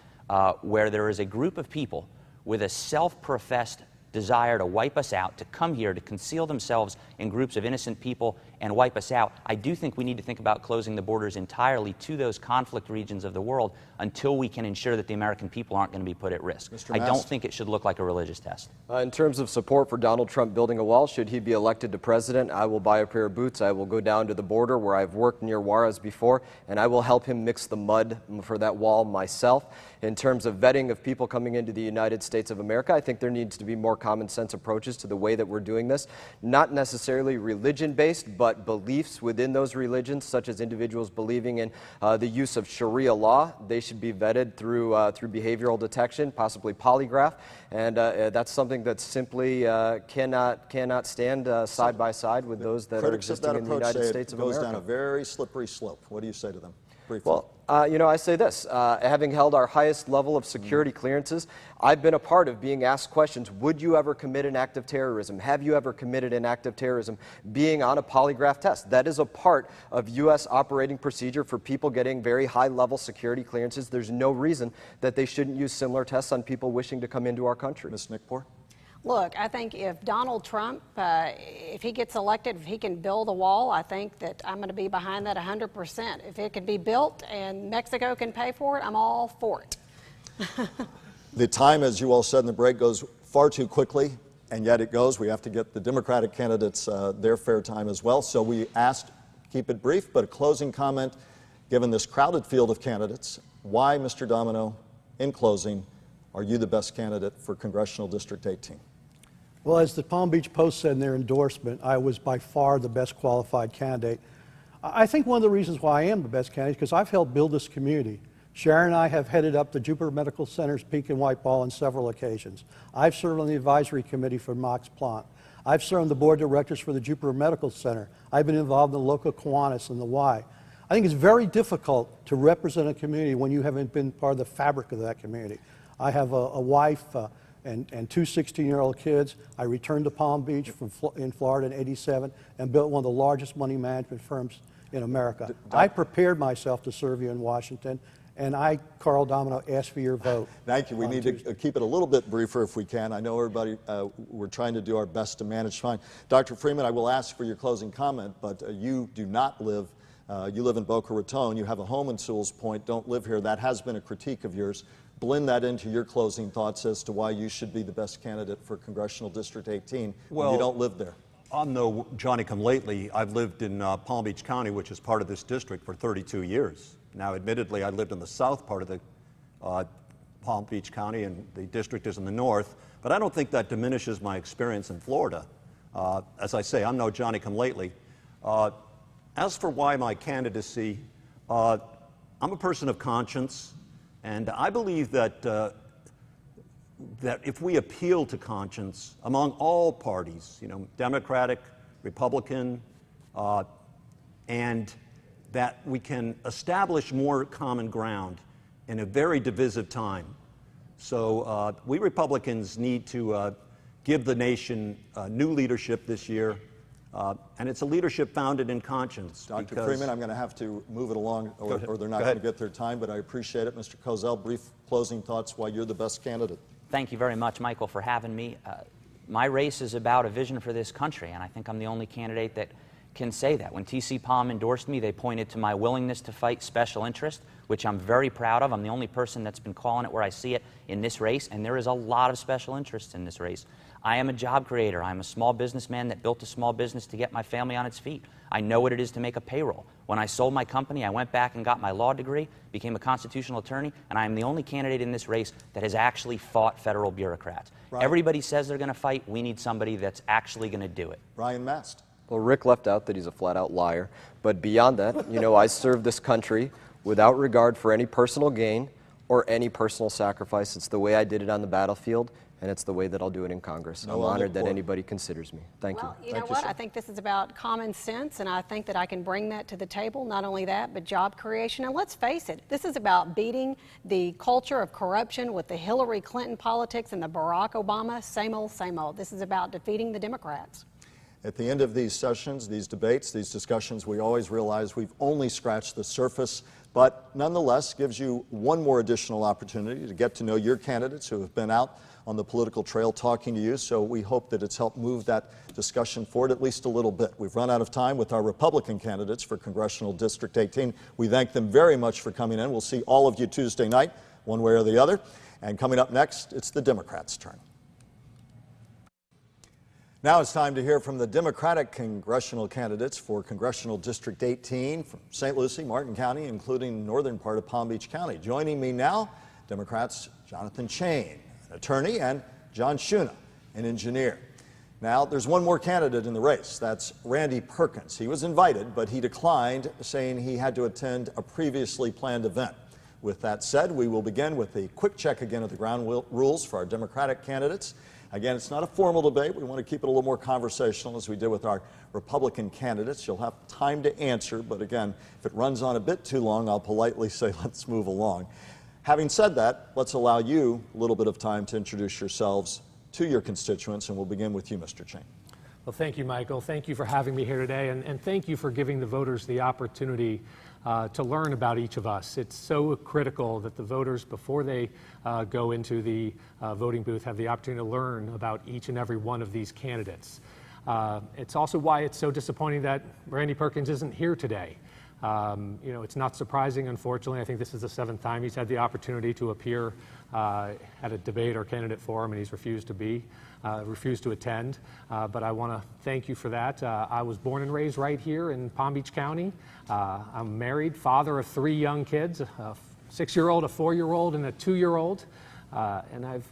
Speaker 5: where there is a group of people with a self-professed desire to wipe us out, to come here, to conceal themselves in groups of innocent people and wipe us out, I do think we need to think about closing the borders entirely to those conflict regions of the world until we can ensure that the American people aren't going to be put at risk. I don't think it should look like a religious test.
Speaker 4: In terms of support for Donald Trump building a wall, should he be elected to president, I will buy a pair of boots. I will go down to the border where I've worked near Juarez before, and I will help him mix the mud for that wall myself. In terms of vetting of people coming into the United States of America, I think there needs to be more common sense approaches to the way that we're doing this. Not necessarily religion-based, but beliefs within those religions, such as individuals believing in the use of Sharia law. They should be vetted through behavioral detection, possibly polygraph, and that's something that simply cannot stand side by side with those that are existing in the United States of America.
Speaker 2: It goes down a very slippery slope. What do you say to them? Briefly.
Speaker 4: Well, I say this, having held our highest level of security clearances, I've been a part of being asked questions, would you ever commit an act of terrorism? Have you ever committed an act of terrorism? Being on a polygraph test. That is a part of U.S. operating procedure for people getting very high-level security clearances. There's no reason that they shouldn't use similar tests on people wishing to come into our country.
Speaker 2: Ms. Nickpour?
Speaker 3: Look, I think if Donald Trump, if he gets elected, if he can build a wall, I think that I'm going to be behind that 100%. If it can be built and Mexico can pay for it, I'm all for it.
Speaker 2: The time, as you all said in the break, goes far too quickly, and yet it goes. We have to get the Democratic candidates their fair time as well. So we asked, keep it brief, but a closing comment, given this crowded field of candidates, why, Mr. Domino, in closing, are you the best candidate for Congressional District 18?
Speaker 7: Well, as the Palm Beach Post said in their endorsement, I was by far the best qualified candidate. I think one of the reasons why I am the best candidate is because I've helped build this community. Sharon and I have headed up the Jupiter Medical Center's pink and white ball on several occasions. I've served on the advisory committee for Max Planck. I've served on the board of directors for the Jupiter Medical Center. I've been involved in the local Kiwanis and the Y. I think it's very difficult to represent a community when you haven't been part of the fabric of that community. I have a wife and two 16-year-old kids. I returned to Palm Beach in Florida in '87 and built one of the largest money management firms in America. I prepared myself to serve you in Washington, and I, Carl Domino, ask for your vote.
Speaker 2: Thank you. We need to keep it a little bit briefer if we can. I know everybody, we're trying to do our best to manage time. Dr. Freeman, I will ask for your closing comment, but you do not live, you live in Boca Raton. You have a home in Sewell's Point, don't live here. That has been a critique of yours. Blend that into your closing thoughts as to why you should be the best candidate for Congressional District 18 when you don't live there.
Speaker 6: I'm no Johnny-come-lately. I've lived in Palm Beach County, which is part of this district, for 32 years. Now, admittedly, I lived in the south part of the Palm Beach County, and the district is in the north, but I don't think that diminishes my experience in Florida. As I say, I'm no Johnny-come-lately. As for why my candidacy, I'm a person of conscience. And I believe that, that if we appeal to conscience among all parties, you know, Democratic, Republican, and that we can establish more common ground in a very divisive time. So we Republicans need to give the nation new leadership this year. And it's a leadership founded in conscience.
Speaker 2: Dr. Freeman, I'm going to have to move it along, or they're not going to get their time, but I appreciate it. Mr. Kozel, brief closing thoughts why you're the best candidate.
Speaker 5: Thank you very much, Michael, for having me. My race is about a vision for this country, and I think I'm the only candidate that can say that. When T.C. Palm endorsed me, they pointed to my willingness to fight special interest, which I'm very proud of. I'm the only person that's been calling it where I see it in this race, and there is a lot of special interest in this race. I am a job creator. I'm a small businessman that built a small business to get my family on its feet. I know what it is to make a payroll. When I sold my company, I went back and got my law degree, became a constitutional attorney, and I am the only candidate in this race that has actually fought federal bureaucrats.
Speaker 2: Right.
Speaker 5: Everybody says they're going to fight. We need somebody that's actually going to do it.
Speaker 2: Ryan Mast.
Speaker 4: Well, Rick left out that he's a flat-out liar. But beyond that, you know, I served this country without regard for any personal gain or any personal sacrifice. It's the way I did it on the battlefield, and it's the way that I'll do it in Congress. I'm honored that anybody considers me. Thank you.
Speaker 3: Well, you know what? I think this is about common sense, and I think that I can bring that to the table. Not only that, but job creation. And let's face it, this is about beating the culture of corruption with the Hillary Clinton politics and the Barack Obama, same old, same old. This is about defeating the Democrats.
Speaker 2: At the end of these sessions, these debates, these discussions, we always realize we've only scratched the surface, but nonetheless gives you one more additional opportunity to get to know your candidates who have been out on the political trail talking to you. So we hope that it's helped move that discussion forward at least a little bit. We've run out of time with our Republican candidates for Congressional District 18. We thank them very much for coming in. We'll see all of you Tuesday night, one way or the other. And coming up next, it's the Democrats' turn. Now it's time to hear from the Democratic congressional candidates for Congressional District 18 from St. Lucie, Martin County, including the northern part of Palm Beach County. Joining me now, Democrats Jonathan Chain, an attorney, and John Shuna, an engineer. Now, there's one more candidate in the race. That's Randy Perkins. He was invited, but he declined, saying he had to attend a previously planned event. With that said, we will begin with a quick check again of the ground rules for our Democratic candidates. Again, it's not a formal debate. We want to keep it a little more conversational as we did with our Republican candidates. You'll have time to answer, but again, if it runs on a bit too long, I'll politely say let's move along. Having said that, let's allow you a little bit of time to introduce yourselves to your constituents, and we'll begin with you, Mr. Chain.
Speaker 8: Well, thank you, Michael. Thank you for having me here today, and thank you for giving the voters the opportunity to learn about each of us. It's so critical that the voters, before they go into the voting booth, have the opportunity to learn about each and every one of these candidates. It's also why it's so disappointing that Randy Perkins isn't here today. You know, it's not surprising, unfortunately. I think this is the 7th time he's had the opportunity to appear at a debate or candidate forum, and he's refused to attend. But I want to thank you for that. I was born and raised right here in Palm Beach County. I'm married, father of 3 young kids, a 6-year-old, a 4-year-old, and a 2-year-old. And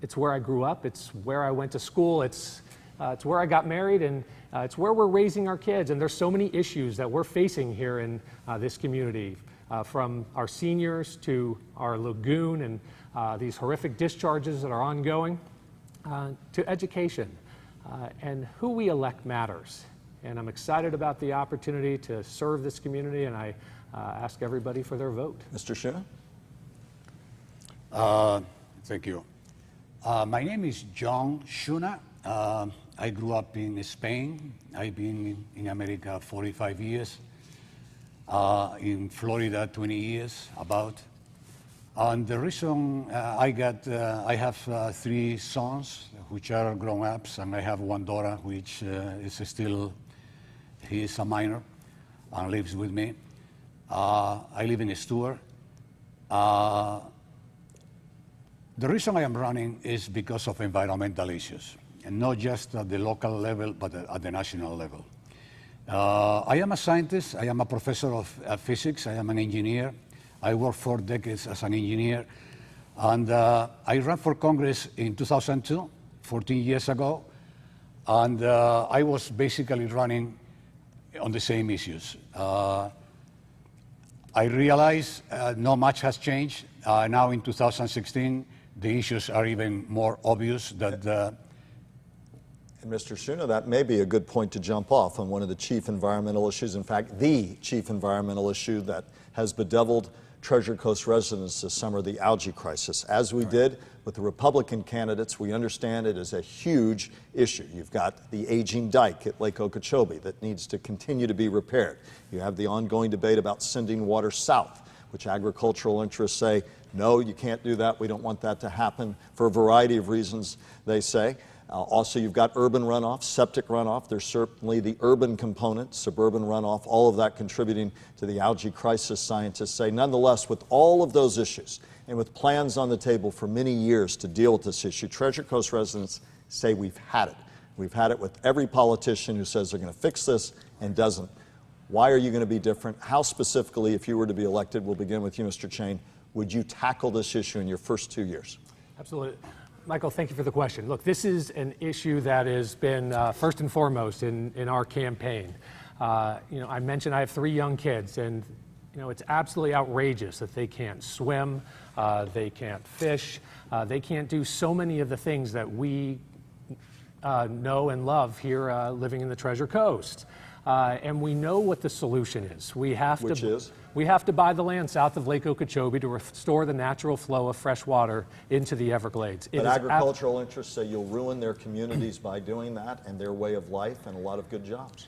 Speaker 8: it's where I grew up. It's where I went to school. It's where I got married, and it's where we're raising our kids. And there's so many issues that we're facing here in this community, from our seniors to our lagoon and these horrific discharges that are ongoing, to education. And who we elect matters. And I'm excited about the opportunity to serve this community, and I ask everybody for their vote.
Speaker 2: Mr. Shuna?
Speaker 9: Thank you. My name is John Shuna. I grew up in Spain. I've been in America 45 years. In Florida 20 years, about. And the reason I have 3 sons which are grown-ups, and I have 1 daughter which is still, he is a minor and lives with me. I live in Stewart. The reason I am running is because of environmental issues, and not just at the local level, but at the national level. I am a scientist. I am a professor of physics. I am an engineer. I worked 4 decades as an engineer. And I ran for Congress in 2002, 14 years ago. And I was basically running on the same issues. I realize not much has changed. Now in 2016, the issues are even more obvious that
Speaker 2: And Mr. Shuna, that may be a good point to jump off on one of the chief environmental issues, in fact, the chief environmental issue that has bedeviled Treasure Coast residents this summer, the algae crisis. As we did with the Republican candidates, we understand it is a huge issue. You've got the aging dike at Lake Okeechobee that needs to continue to be repaired. You have the ongoing debate about sending water south, which agricultural interests say, no, you can't do that. We don't want that to happen for a variety of reasons, they say. Also, you've got urban runoff, septic runoff. There's certainly the urban component, suburban runoff, all of that contributing to the algae crisis, scientists say. Nonetheless, with all of those issues and with plans on the table for many years to deal with this issue, Treasure Coast residents say we've had it. We've had it with every politician who says they're going to fix this and doesn't. Why are you going to be different? How specifically, if you were to be elected, we'll begin with you, Mr. Chain, would you tackle this issue in your first 2 years?
Speaker 8: Absolutely. Michael, thank you for the question. Look, this is an issue that has been first and foremost in our campaign. I mentioned I have 3 young kids, and it's absolutely outrageous that they can't swim, they can't fish, they can't do so many of the things that we know and love here living in the Treasure Coast. And we know what the solution is. We have to buy the land south of Lake Okeechobee to restore the natural flow of fresh water into the Everglades.
Speaker 2: But agricultural interests say you'll ruin their communities by doing that and their way of life and a lot of good jobs.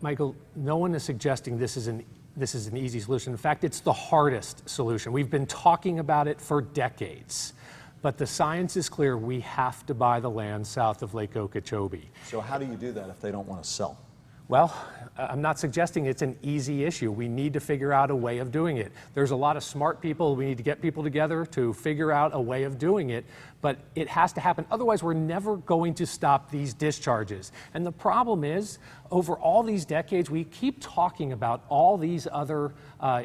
Speaker 8: Michael, no one is suggesting this is an easy solution. In fact, it's the hardest solution. We've been talking about it for decades. But the science is clear. We have to buy the land south of Lake Okeechobee.
Speaker 2: So how do you do that if they don't want to sell?
Speaker 8: Well, I'm not suggesting it's an easy issue. We need to figure out a way of doing it. There's a lot of smart people. We need to get people together to figure out a way of doing it, but it has to happen. Otherwise, we're never going to stop these discharges. And the problem is, over all these decades, we keep talking about all these other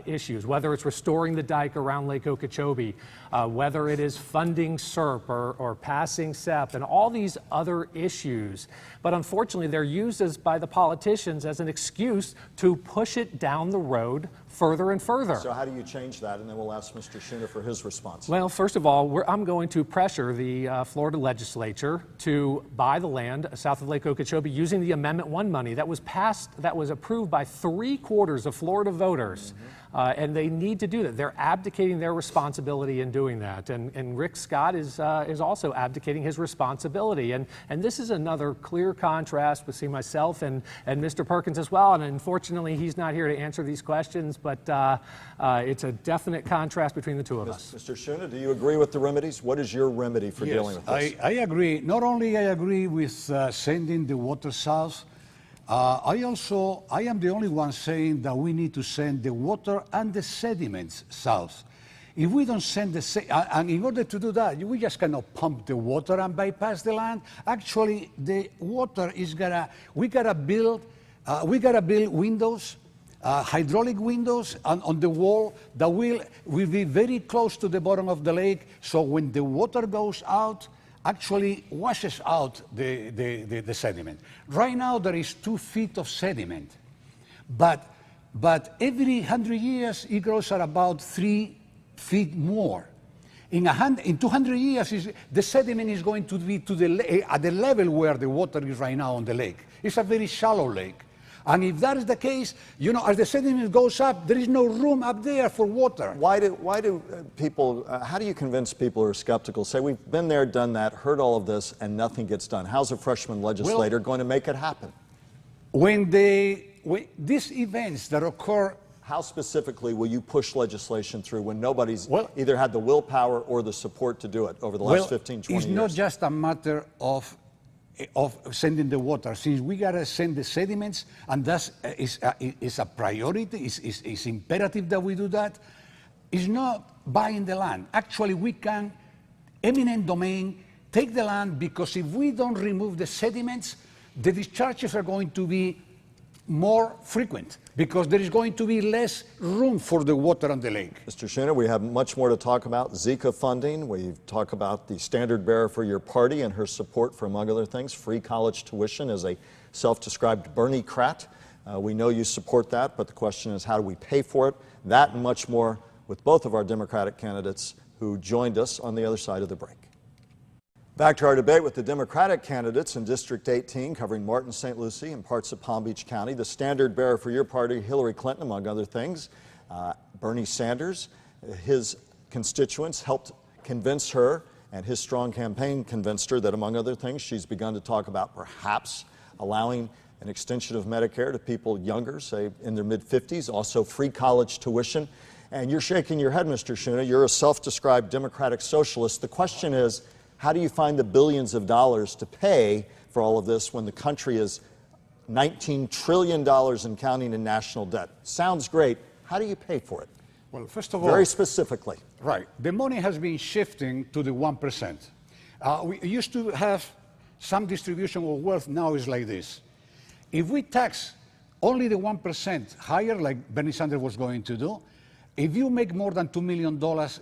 Speaker 8: issues, whether it's restoring the dike around Lake Okeechobee, whether it is funding SERP or passing SEP, and all these other issues. But unfortunately, they're used by the politicians as an excuse to push it down the road further and further.
Speaker 2: So how do you change that? And then we'll ask Mr. Shuna for his response.
Speaker 8: Well, first of all, I'm going to pressure the Florida legislature to buy the land south of Lake Okeechobee using the Amendment 1 money that was passed, that was approved by 3/4 of Florida voters. And they need to do that. They're abdicating their responsibility in doing that. And Rick Scott is also abdicating his responsibility. And this is another clear contrast between myself and Mr. Perkins as well. And unfortunately, he's not here to answer these questions, but it's a definite contrast between the two of us.
Speaker 2: Mr. Shuna, do you agree with the remedies? What is your remedy for dealing with this?
Speaker 9: I agree. Not only I agree with sending the water south, I am the only one saying that we need to send the water and the sediments south. If we don't send and in order to do that, we just cannot pump the water and bypass the land. Actually, the water is we gotta build windows, hydraulic windows on the wall that will be very close to the bottom of the lake. So when the water goes out, actually washes out the sediment. Right now there is 2 feet of sediment, but every 100 years it grows at about 3 feet more. In 200 years, the sediment is going to be at the level where the water is right now on the lake. It's a very shallow lake. And if that is the case, as the sediment goes up, there is no room up there for water.
Speaker 2: Why do people, how do you convince people who are skeptical, say we've been there, done that, heard all of this, and nothing gets done? How's a freshman legislator going to make it happen?
Speaker 9: When these events that occur,
Speaker 2: how specifically will you push legislation through when nobody's either had the willpower or the support to do it over the last 15, 20 years?
Speaker 9: It's not just a matter of sending the water, since we gotta send the sediments, and that is a priority, is imperative that we do that. It's not buying the land. Actually, we can, eminent domain, take the land, because if we don't remove the sediments, the discharges are going to be more frequent, because there is going to be less room for the water on the lake.
Speaker 2: Mr. Shuna, we have much more to talk about. Zika funding, we talk about the standard bearer for your party and her support for, among other things, free college tuition as a self-described Bernie-crat. We know you support that, but the question is, how do we pay for it? That and much more with both of our Democratic candidates who joined us on the other side of the break. Back to our debate with the Democratic candidates in District 18, covering Martin, St. Lucie, and parts of Palm Beach County. The standard bearer for your party, Hillary Clinton, among other things. Bernie Sanders, his constituents helped convince her, and his strong campaign convinced her that, among other things, she's begun to talk about perhaps allowing an extension of Medicare to people younger, say in their mid-50s, also free college tuition. And you're shaking your head, Mr. Shuna. You're a self-described Democratic socialist. The question is, How do you find the billions of dollars to pay for all of this when the country is $19 trillion and counting in national debt? Sounds great. How do you pay for it?
Speaker 9: Well, first of all,
Speaker 2: very specifically.
Speaker 9: Right. The money has been shifting to the 1%. We used to have some distribution of wealth. Now it's like this. If we tax only the 1% higher, like Bernie Sanders was going to do, if you make more than $2 million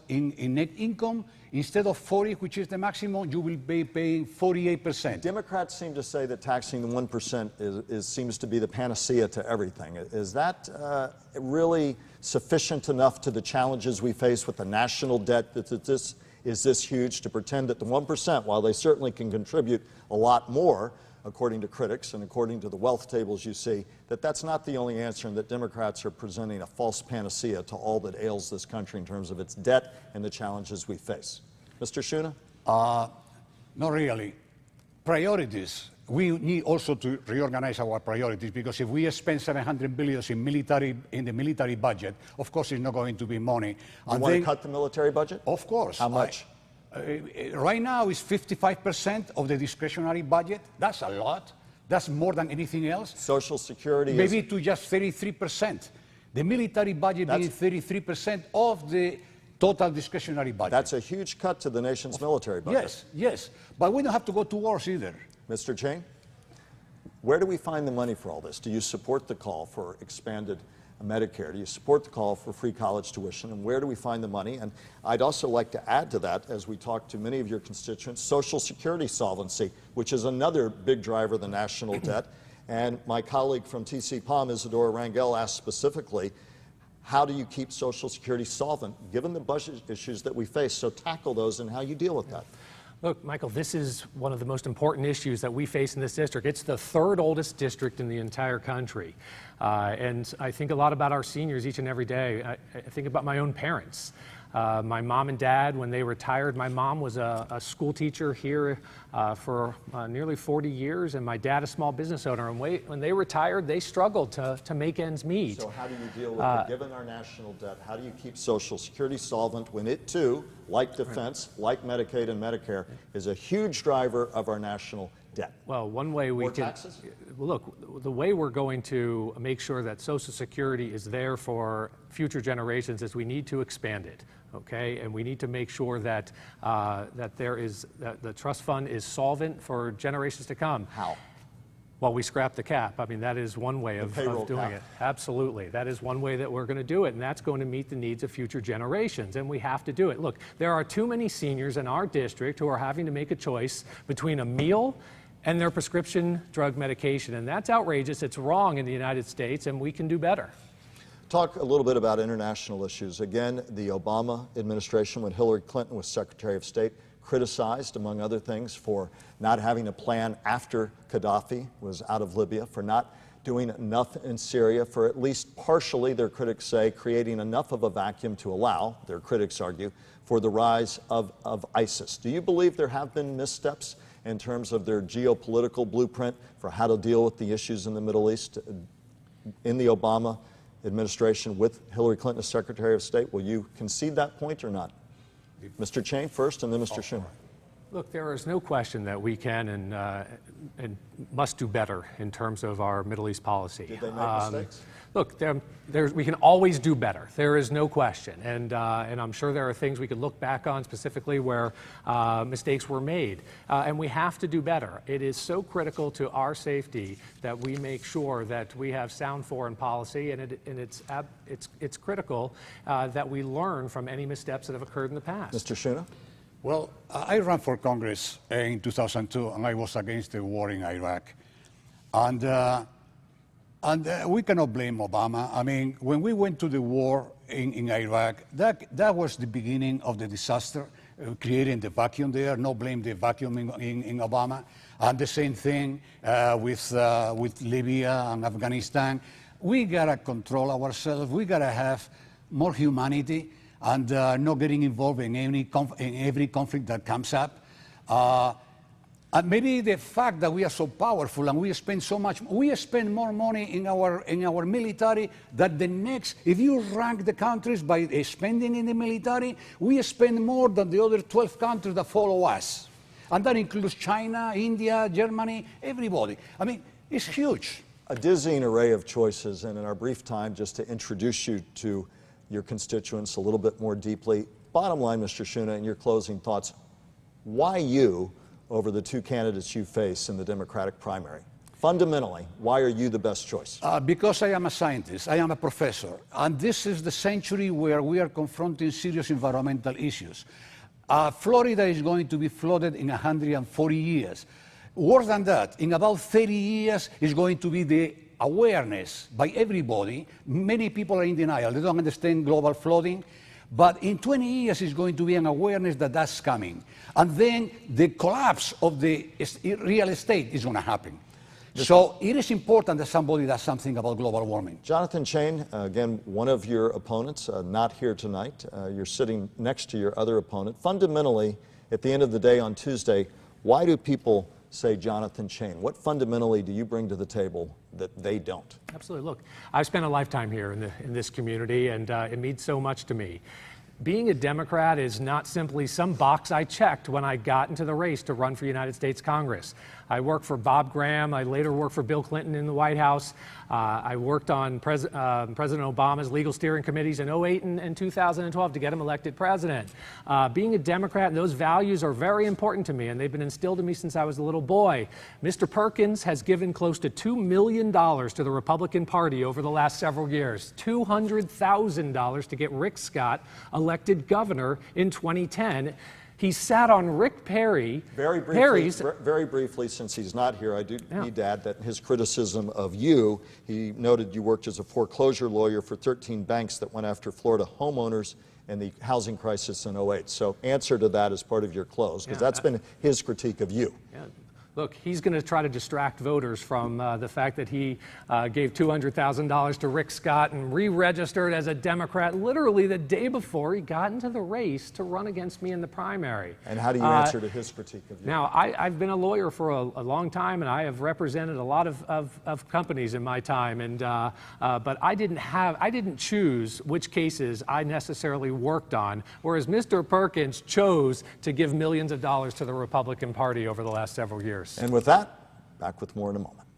Speaker 9: in net income, instead of 40, which is the maximum, you will be paying 48%.
Speaker 2: Democrats seem to say that taxing the 1% seems to be the panacea to everything. Is that really sufficient enough to the challenges we face with the national debt? Is this huge to pretend that the 1%, while they certainly can contribute a lot more, according to critics and according to the wealth tables you see, that's not the only answer, and that Democrats are presenting a false panacea to all that ails this country in terms of its debt and the challenges we face? Mr. Shuna?
Speaker 9: Not really. Priorities. We need also to reorganize our priorities, because if we spend $700 billion in the military budget, of course it's not going to be money.
Speaker 2: You want to cut the military budget?
Speaker 9: Of course.
Speaker 2: How much?
Speaker 9: Right now it's 55% of the discretionary budget. That's a lot. That's more than anything else.
Speaker 2: Social Security
Speaker 9: maybe to just 33%. The military budget being 33% of the total discretionary budget.
Speaker 2: That's a huge cut to the nation's military budget.
Speaker 9: Yes, yes. But we don't have to go to wars either.
Speaker 2: Mr. Chain, where do we find the money for all this? Do you support the call for expanded Medicare? Do you support the call for free college tuition? And where do we find the money? And I'd also like to add to that, as we talk to many of your constituents, Social Security solvency, which is another big driver of the national debt. And my colleague from TC Palm, Isadora Rangel, asked specifically, how do you keep Social Security solvent, given the budget issues that we face? So tackle those and how you deal with that.
Speaker 8: Look, Michael, this is one of the most important issues that we face in this district. It's the third oldest district in the entire country. And I think a lot about our seniors each and every day. I think about my own parents. My mom and dad, when they retired, my mom was a school teacher here for nearly 40 years, and my dad a small business owner. And when they retired, they struggled to make ends meet.
Speaker 2: So how do you deal with it, given our national debt? How do you keep Social Security solvent when it too, like defense, like Medicaid and Medicare, is a huge driver of our national debt?
Speaker 8: Well, one way we can,
Speaker 2: taxes?
Speaker 8: Well, look, the way we're going to make sure that Social Security is there for future generations is we need to expand it, okay? And we need to make sure that that the trust fund is solvent for generations to come.
Speaker 2: How?
Speaker 8: Well, we scrap the cap. I mean, that is one way of doing it. Absolutely. That is one way that we're going to do it, and that's going to meet the needs of future generations, and we have to do it. Look, there are too many seniors in our district who are having to make a choice between a meal and their prescription drug medication, and that's outrageous. It's wrong in the United States, and we can do better.
Speaker 2: Talk a little bit about international issues. Again, the Obama administration, when Hillary Clinton was Secretary of State, criticized, among other things, for not having a plan after Gaddafi was out of Libya, for not doing enough in Syria, for at least partially, their critics say, creating enough of a vacuum to allow, their critics argue, for the rise of ISIS. Do you believe there have been missteps in terms of their geopolitical blueprint for how to deal with the issues in the Middle East in the Obama administration with Hillary Clinton as Secretary of State? Will you concede that point or not? Mr. Chain first, and then Mr. Schumer.
Speaker 8: Look, there is no question that we can and must do better in terms of our Middle East policy.
Speaker 2: Did they make mistakes?
Speaker 8: Look, we can always do better. There is no question, and I'm sure there are things we could look back on specifically where mistakes were made, and we have to do better. It is so critical to our safety that we make sure that we have sound foreign policy, and it's critical that we learn from any missteps that have occurred in the past.
Speaker 2: Mr. Shuna?
Speaker 9: Well, I ran for Congress in 2002, and I was against the war in Iraq. And we cannot blame Obama. I mean, when we went to the war in Iraq, that was the beginning of the disaster, creating the vacuum there. No blame the vacuum in Obama. And the same thing with Libya and Afghanistan. We gotta control ourselves. We gotta have more humanity and not getting involved in every conflict that comes up. And maybe the fact that we are so powerful and we spend so much, we spend more money in our military than the next. If you rank the countries by spending in the military, we spend more than the other 12 countries that follow us. And that includes China, India, Germany, everybody. I mean, it's huge.
Speaker 2: A dizzying array of choices, and in our brief time, just to introduce you to your constituents a little bit more deeply. Bottom line, Mr. Shuna, in your closing thoughts, why you over the two candidates you face in the Democratic primary? Fundamentally, why are you the best choice?
Speaker 9: Because I am a scientist, I am a professor, and this is the century where we are confronting serious environmental issues. Florida is going to be flooded in 140 years. Worse than that, in about 30 years is going to be the awareness by everybody. Many people are in denial, they don't understand global flooding. But in 20 years is going to be an awareness that that's coming. And then the collapse of the real estate is going to happen. So it is important that somebody does something about global warming.
Speaker 2: Jonathan Chang, again, one of your opponents, not here tonight. You're sitting next to your other opponent. Fundamentally, at the end of the day on Tuesday, why do people say Jonathan Chang? What fundamentally do you bring to the table that they don't?
Speaker 8: Absolutely. Look, I've spent a lifetime here in this community, and it means so much to me. Being a Democrat is not simply some box I checked when I got into the race to run for United States Congress. I worked for Bob Graham. I later worked for Bill Clinton in the White House. I worked on President Obama's legal steering committees in 2008 and 2012 to get him elected president. Being a Democrat, and those values are very important to me, and they've been instilled in me since I was a little boy. Mr. Perkins has given close to $2 million to the Republican Party over the last several years. $200,000 to get Rick Scott elected governor in 2010. He sat on Rick Perry.
Speaker 2: Very briefly, since he's not here, I do need to add that in his criticism of you, he noted you worked as a foreclosure lawyer for 13 banks that went after Florida homeowners in the housing crisis in 2008. So answer to that as part of your close, because that's been his critique of you.
Speaker 8: Yeah. Look, he's going to try to distract voters from the fact that he gave $200,000 to Rick Scott and re-registered as a Democrat literally the day before he got into the race to run against me in the primary.
Speaker 2: And how do you answer to his critique of you?
Speaker 8: Now, I've been a lawyer for a long time, and I have represented a lot of companies in my time, and but I didn't choose which cases I necessarily worked on, whereas Mr. Perkins chose to give millions of dollars to the Republican Party over the last several years.
Speaker 2: And with that, back with more in a moment.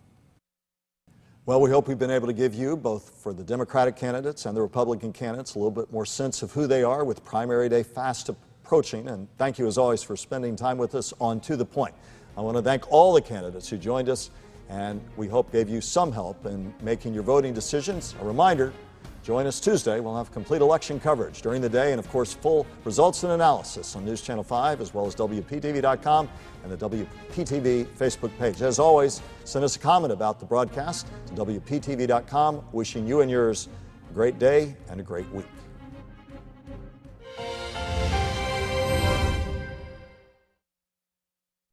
Speaker 2: Well, we hope we've been able to give you, both for the Democratic candidates and the Republican candidates, a little bit more sense of who they are with primary day fast approaching. And thank you, as always, for spending time with us on To The Point. I want to thank all the candidates who joined us, and we hope gave you some help in making your voting decisions. A reminder, join us Tuesday. We'll have complete election coverage during the day and, of course, full results and analysis on News Channel 5, as well as WPTV.com and the WPTV Facebook page. As always, send us a comment about the broadcast to WPTV.com. Wishing you and yours a great day and a great week.